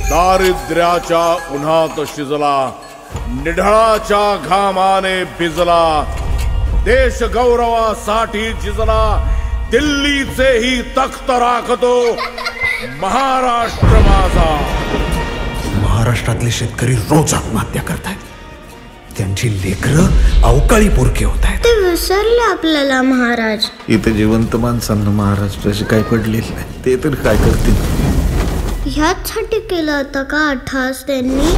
दारिद्र्याच्या उन्हात शिजला, निढळाच्या घामाने भिजला, देश गौरवासाठी झिजला, दिल्लीचेही तख्त राखतो महाराष्ट्र माझा. महाराष्ट्रातले शेतकरी रोज आत्महत्या करतायत, त्यांची लेकरं अवकाळी पोरके होत आहेत. ते विसरले आपल्याला महाराज. इथे जिवंत माणसांना महाराष्ट्राशी काय पडलेलं नाही, ते तर काय करतील. ह्याचसाठी केलं होतं का अट्टहास त्यांनी?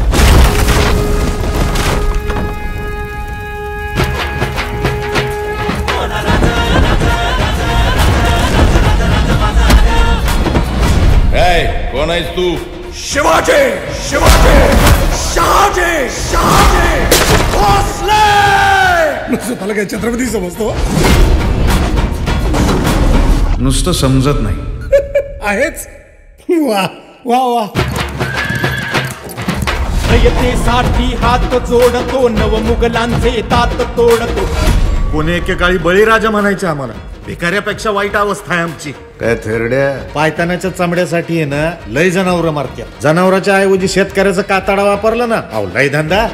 कोण आहेस तू? शिवाजी, शिवाजी, शहाजी, शहाजी, भोसले. स्वतःला काय छत्रपती समजतो? नुसतं समजत नाही आहेच. वा वा वा. रयतेसाठी हात जोडतो, नव मुघलांचे तात तोडतो. कोणी एकेकाळी बळीराजा म्हणायचे आम्हाला. भिकाऱ्यापेक्षा वाईट अवस्था आहे आमची. काय थेरड्या पायतानाच्या चमड्यासाठी आहे ना, लय जनावर मारत्या. जनावराच्या ऐवजी शेतकऱ्याचा कातडा वापरलं ना, अहो लय धंदा.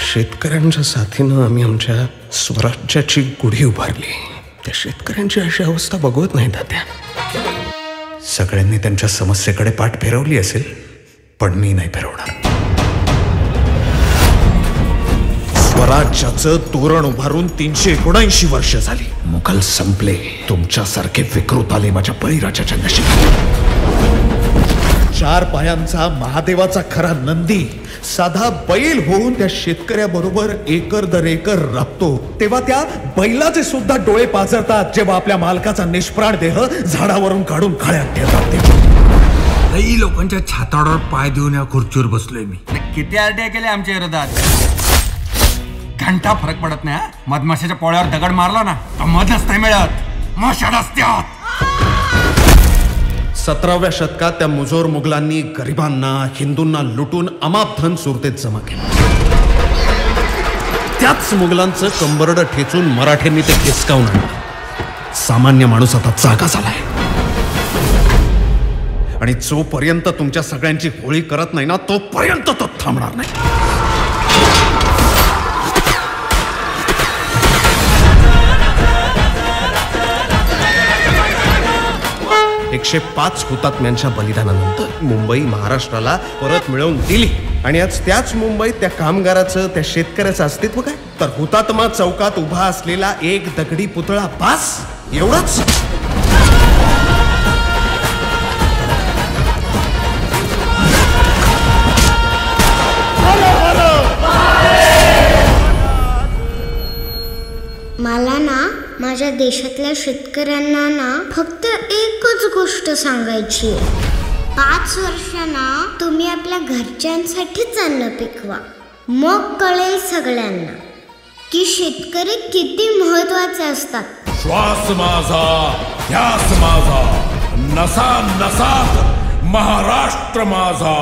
शेतकऱ्यांच्या साथीनं आम्ही आमच्या स्वराज्याची गुढी उभारली. त्या शेतकऱ्यांची अशी अवस्था बघवत नाही तात्या. सगळ्यांनी त्यांच्या समस्येकडे पाठ फिरवली असेल, पण मी नाही फिरवणार. स्वराज्याचं तोरण उभारून 379 वर्ष झाली. मुघल संपले, तुमच्यासारखे विकृत आले माझ्या बळीराजाच्या नशिबी. 4 पायांचा महादेवाचा खरा नंदी साधा बैल होऊन त्या शेतकऱ्याबरोबर एकर दर एकर राबतो, तेव्हा त्या बैलाचे सुद्धा डोळे पाजरतात जेव्हा आपल्या मालकाचा निष्प्राण देह झाडावरून काढून खाळ्यात ठेवतात. काही लोकांच्या छाताडावर पाय देऊन या खुर्चीवर बसलोय मी. किती आरटीआय केले आमच्या विरोधात, घंटा फरक पडत नाही. मधमाशाच्या पोळ्यावर दगड मारला ना, मधच नाही मिळत, माशाड असत्यात. 17व्या शतकात त्या मुजोर मुघलांनी गरिबांना, हिंदूंना लुटून अमाप धन सुरतेत जमा केलं. त्याच मुघलांचं कंबरड ठेचून मराठ्यांनी ते हिसकावून आणलं. सामान्य माणूस आता जागा झालाय, आणि जोपर्यंत तुमच्या सगळ्यांची होळी करत नाही ना, तोपर्यंत तो थांबणार नाही. 105 हुतात्म्यांच्या बलिदानानंतर मुंबई महाराष्ट्राला परत मिळवून दिली. आणि आज त्याच मुंबईत त्या कामगाराचं, त्या शेतकऱ्याचं अस्तित्व काय? तर हुतात्मा चौकात उभा असलेला एक दगडी पुतळा बास, एवढंच. मला ना माझ्या देशातल्या शेतकऱ्यांना ना फक्त एकच गोष्ट सांगायची आहे. 5 वर्षांना तुम्ही आपल्या घरच्यांसाठीच अन्न पिकवा, मग कळेल सगळ्यांना की शेतकरी किती महत्वाचे असतात. श्वास माझा, ध्यास माझा, नसा नसात महाराष्ट्र माझा.